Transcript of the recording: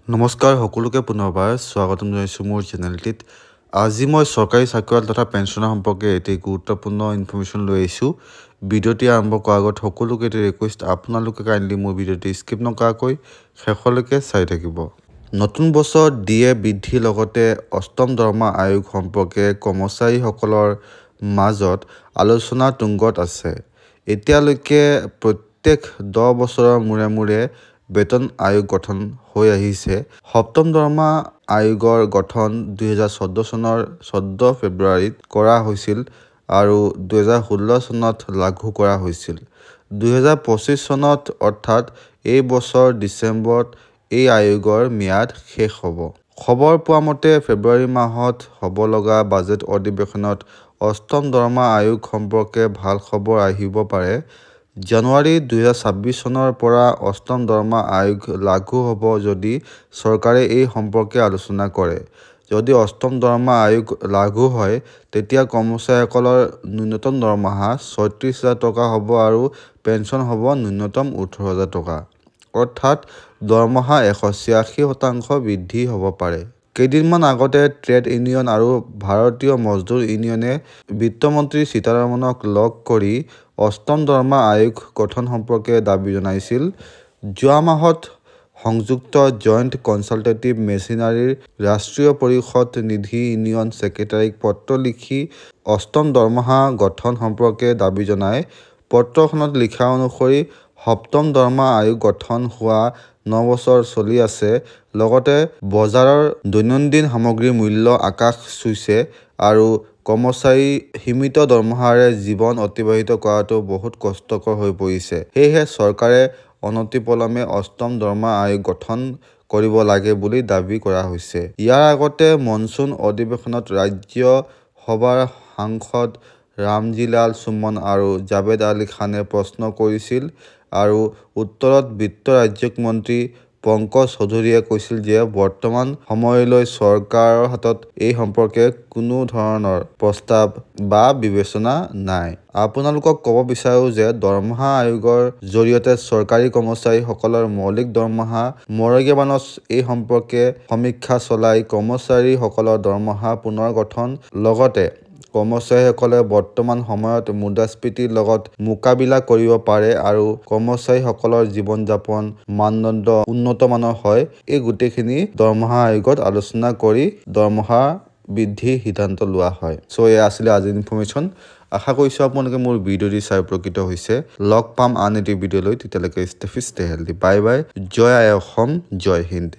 নমস্কাৰ সকলোকে পুনৰবাৰ স্বাগতম জনাইছোঁ মোৰ চেনেলটিত। আজি মই চৰকাৰী চাকৰিয়াল তথা পেঞ্চনাৰ সম্পৰ্কে এটি গুৰুত্বপূৰ্ণ ইনফৰমেশ্যন লৈ আহিছোঁ। ভিডিঅ'টি আৰম্ভ কৰাৰ আগত সকলোকে এটি ৰিকুৱেষ্ট, আপোনালোকে কাইণ্ডলি মোৰ ভিডিঅ'টি স্কিপ নকৰাকৈ শেষলৈকে চাই থাকিব। নতুন বছৰত ডিএ বৃদ্ধিৰ লগতে অষ্টম দৰমহা আয়োগ সম্পৰ্কে কৰ্মচাৰীসকলৰ মাজত আলোচনা তুংগত আছে। এতিয়ালৈকে প্ৰত্যেক 10 বছৰৰ মূৰে মূৰে বেতন আয়োগ গঠন হৈ আহিছে। সপ্তম দৰমহা আয়োগৰ গঠন 2014 চনৰ 14 ফেব্ৰুৱাৰীত কৰা হৈছিল আৰু 2016 চনত লাগু কৰা হৈছিল। 2025 চনত অৰ্থাৎ এই বছৰ ডিচেম্বৰত এই আয়োগৰ ম্যাদ শেষ হ'ব। খবৰ পোৱা মতে ফেব্ৰুৱাৰী মাহত হ'ব লগা বাজেট অধিৱেশনত অষ্টম দৰমহা আয়োগ সম্পৰ্কে ভাল খবৰ আহিব পাৰে। জানুৱাৰী 2026 চনৰ পৰা অষ্টম দৰমহা আয়োগ লাগু হ'ব যদি চৰকাৰে এই সম্পৰ্কে আলোচনা কৰে। যদি অষ্টম দৰমহা আয়োগ লাগু হয় তেতিয়া কৰ্মচাৰীসকলৰ ন্যূনতম দৰমহা 36,000 টকা হ'ব আৰু পেঞ্চন হ'ব ন্যূনতম 18,000 টকা। অৰ্থাৎ দৰমহা 186% বৃদ্ধি হ'ব পাৰে। কেইদিনমান আগতে ট্ৰেড ইউনিয়ন আৰু ভাৰতীয় মজদুৰ ইউনিয়নে বিত্তমন্ত্ৰী সীতাৰমণক লগ কৰি অষ্টম দৰমহা আয়োগ গঠন সম্পৰ্কে দাবী জনাইছিল। যোৱা মাহত সংযুক্ত জইণ্ট কনচালটেটিভ মেচিনাৰীৰ ৰাষ্ট্ৰীয় পৰিষদ নিধি ইউনিয়ন ছেক্ৰেটাৰীক পত্ৰ লিখি অষ্টম দৰমহা গঠন সম্পৰ্কে দাবী জনায়। পত্ৰখনত লিখা অনুসৰি সপ্তম দৰমহা আয়োগ গঠন হোৱা 9 বছৰ চলি আছে। লগতে বজাৰৰ দৈনন্দিন সামগ্ৰীৰ মূল্য আকাশ চুইছে আৰু কৰ্মচাৰী সীমিত দৰমহাৰে জীৱন অতিবাহিত কৰাটো বহুত কষ্টকৰ হৈ পৰিছে। সেয়েহে চৰকাৰে অনতিপলমে অষ্টম দৰমহা আয়োগ গঠন কৰিব লাগে বুলি দাবী কৰা হৈছে। ইয়াৰ আগতে মনচুন অধিৱেশনত ৰাজ্যসভাৰ সাংসদ ৰামজীলাল সুমন আৰু জাভেদ আলী খানে প্ৰশ্ন কৰিছিল আৰু উত্তৰত বিত্ত ৰাজ্যিক মন্ত্ৰী পংকজ চৌধুৰীয়ে কৈছিল যে বৰ্তমান সময়লৈ চৰকাৰৰ হাতত এই সম্পৰ্কে কোনো ধৰণৰ প্ৰস্তাৱ বা বিবেচনা নাই। আপোনালোকক ক'ব বিচাৰো যে দৰমহা আয়োগৰ জৰিয়তে চৰকাৰী কৰ্মচাৰীসকলৰ মৌলিক দৰমহা মৰগেবানচ এই সম্পৰ্কে সমীক্ষা চলাই কৰ্মচাৰীসকলৰ দৰমহা পুনৰ গঠন লগতে কৰ্মচাৰীসকলে বৰ্তমান সময়ত মুদ্ৰাস্ফীতিৰ লগত মোকাবিলা কৰিব পাৰে আৰু কৰ্মচাৰীসকলৰ জীৱন যাপন মানদণ্ড উন্নত মানৰ হয়। এই গোটেইখিনি দৰমহা আয়োগত আলোচনা কৰি দৰমহা বৃদ্ধিৰ সিদ্ধান্ত লোৱা হয়। এয়া আছিলে আজিৰ ইনফৰমেশ্যন। আশা কৰিছোঁ আপোনালোকে মোৰ ভিডিঅ'টি চাই উপকৃত হৈছে। লগ পাম আন এটি ভিডিঅ'লৈ, তেতিয়ালৈকে stay fit stay healthy. Bye bye. জয় আই অসম, জয় হিন্দ।